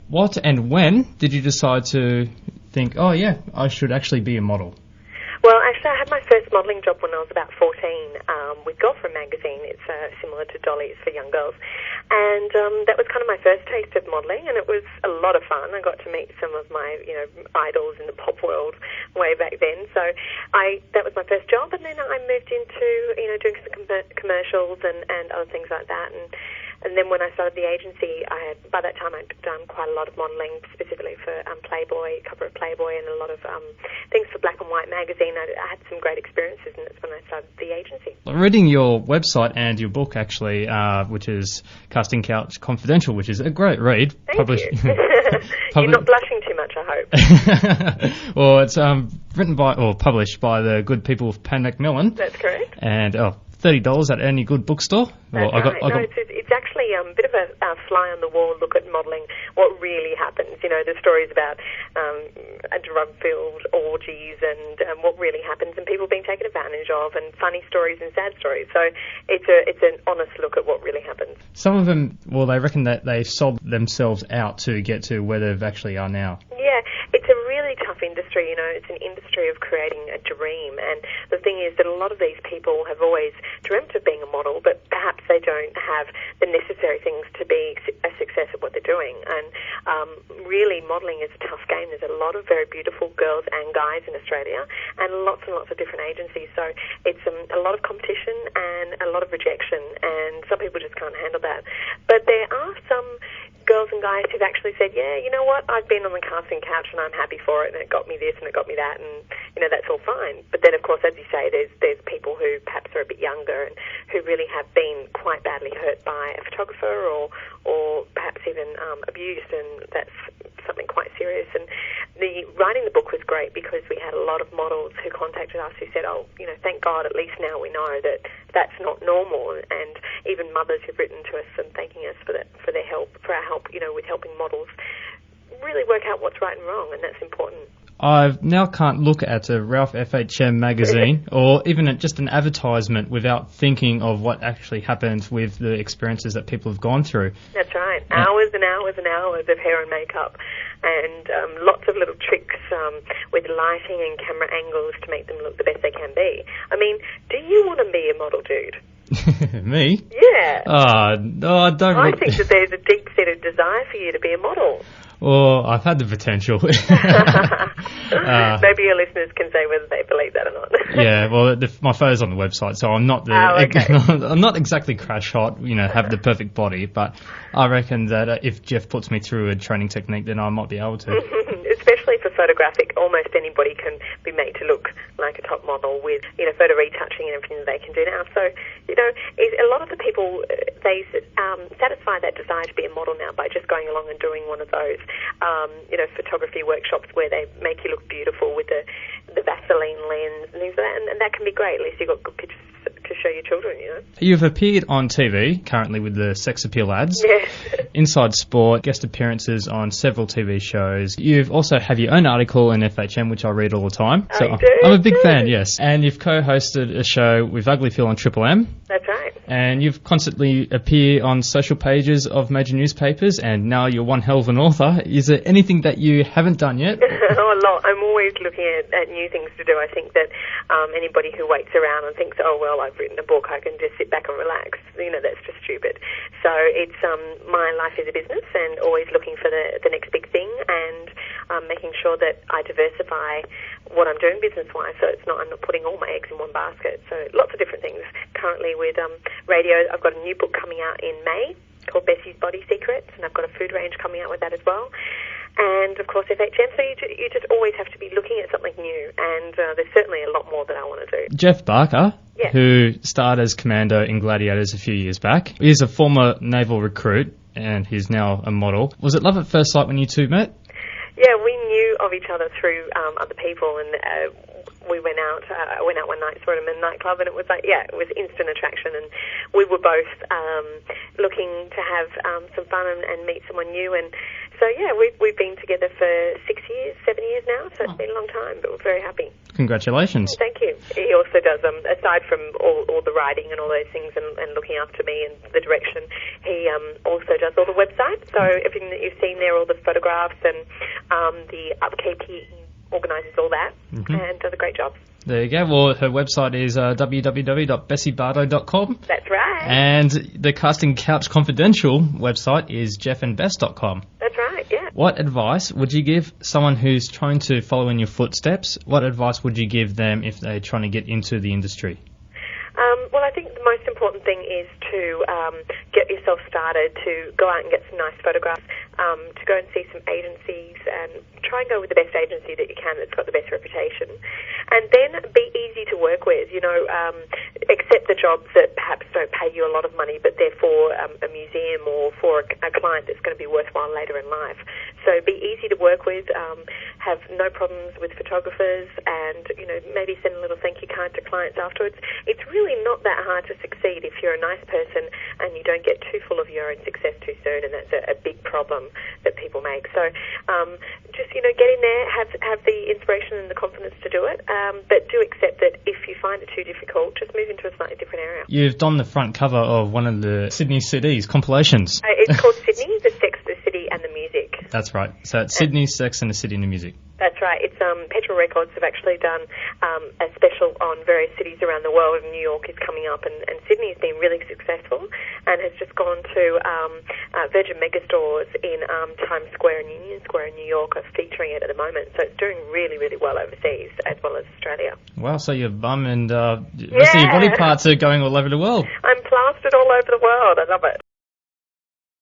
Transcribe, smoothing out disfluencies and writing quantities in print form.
What and when did you decide to think, oh yeah, I should actually be a model? Well, actually, I had my first modelling job when I was about 14 with Girlfriend magazine. It's similar to Dolly's for young girls. And that was kind of my first taste of modelling, and it was a lot of fun. I got to meet some of my, idols in the pop world way back then. So that was my first job, and then I moved into, doing some commercials and other things like that. And then when I started the agency, by that time I'd done quite a lot of modelling, specifically for Playboy, cover of Playboy, and a lot of things for Black and White magazine. I had some great experiences, and that's when I started the agency. Reading your website and your book, actually, which is Casting Couch Confidential, which is a great read. Thank you. You're not blushing too much, I hope. Well, it's published by the good people of Pan Macmillan. That's correct. And $30 at any good bookstore. That's right. It's actually a bit of a fly on the wall look at modelling, what really happens. The stories about drug-filled orgies and what really happens, and people being taken advantage of, and funny stories and sad stories. So it's an honest look at what really happens. Some of them, they reckon that they sold themselves out to get to where they actually are now. Yeah, it's a really tough industry. It's an industry of creating a dream, and the thing is that a lot of these people have always dreamt of being a model, but perhaps they don't have the necessary things to be a success at what they're doing. And really, modelling is a tough game. There's a lot of very beautiful girls and guys in Australia, and lots of different agencies. So it's a lot of competition and a lot of rejection, and some people just can't handle that. But there are some girls and guys who've actually said, yeah, you know what, I've been on the casting couch and I'm happy for it, and it got me this and it got me that, and that's all fine. But then, of course, as you say, there's people who perhaps are a bit younger and who really have been quite badly hurt by a photographer or perhaps even abused, and that's something quite serious. And writing the book was great because we had a lot of models who contacted us who said, thank God, at least now we know that that's not normal, and even mothers who've written to us and thanking us for their help, for our help, with helping models really work out what's right and wrong, and that's important. I now can't look at a Ralph FHM magazine or even just an advertisement without thinking of what actually happened with the experiences that people have gone through. That's right. Hours and hours and hours of hair and makeup, and lots of little tricks with lighting and camera angles to make them look the best they can be. I mean, do you want to be a model, dude? Me? Yeah. No, I don't. I think that there's a deep-seated desire for you to be a model. Well, I've had the potential. Maybe your listeners can say whether they believe that or not. Yeah, well, my photo's on the website, so I'm not I'm not exactly crash hot, have the perfect body, but I reckon that if Jeff puts me through a training technique, then I might be able to. Especially for photographic, almost anybody can be made to look like a top model with, photo retouching and everything that they can do now. So, a lot of the people, they satisfy that desire to be a model now by just going along and doing one of those, photography workshops where they make you look beautiful with the Vaseline lens and things like that, and that can be great. At least you've got good pictures to show your children, You've appeared on TV, currently with the sex appeal ads. Yes. Inside Sport, guest appearances on several TV shows. You've also have your own article in FHM, which I read all the time. So I'm a big fan, yes. And you've co-hosted a show with Ugly Phil on Triple M. That's right. And you've constantly appear on social pages of major newspapers, and now you're one hell of an author. Is there anything that you haven't done yet? A lot. I'm always looking at new things to do. I think that anybody who waits around and thinks, oh, well, I've written a book, I can just sit back and relax, that's just stupid. So it's my life is a business, and always looking for the next big thing, and making sure that I diversify what I'm doing business-wise, so I'm not putting all my eggs in one basket. So lots of different things. Currently with radio, I've got a new book coming out in May called Bessie's Body Secrets, and I've got a food range coming out with that as well. And, of course, FHM, so you just always have to be looking at something new, and there's certainly a lot more that I want to do. Jeff Barker, who starred as Commando in Gladiators a few years back, is a former naval recruit, and he's now a model. Was it love at first sight when you two met? Yeah, we knew of each other through other people, and we went out. I went out one night, saw him in a nightclub, and it was it was instant attraction. And we were both looking to have some fun and meet someone new. And so we've been together for 7 years now. So it's been a long time, but we're very happy. Congratulations. Thank you. He also does, aside from all the writing and all those things and looking after me and the direction, he also does all the websites. So everything that you've seen there, all the photographs and the upkeep, he organises all that and does a great job. There you go. Well, her website is www.bessiebardot.com. That's right. And the Casting Couch Confidential website is jeffandbess.com. That's right, yeah. What advice would you give someone who's trying to follow in your footsteps? What advice would you give them if they're trying to get into the industry? Well, I think the most important thing is to get yourself started, to go out and get some nice photographs, to go and see some agencies and try and go with the best agency that you can that's got the best reputation. And then be easy to work with, accept the jobs that perhaps don't pay you a lot of money, but they're for a museum or for a client that's going to be worthwhile later in life. So be easy to work with, have no problems with photographers, and, maybe send a little thank you card to clients afterwards. It's really not that hard to succeed if you're a nice person and you don't get too full of your own success too soon, and that's a big problem that people make. So just, get in there, have the inspiration and the confidence to do it, but do accept that if you find it too difficult, just move into a slightly different area. You've done the front cover of one of the Sydney CDs compilations. It's called Sydney, the Sex, the City and the Music. That's right. So it's Sydney, Sex and the City and the Music. That's right. It's Petrol Records have actually done a special on various cities around the world, and New York is coming up, and Sydney has been really successful and has just gone to Virgin Megastores in Times Square and Union Square in New York are featuring it at the moment. So it's doing really, really well overseas as well as Australia. Wow, so your bum and the rest of your body parts are going all over the world. I'm plastered all over the world. I love it.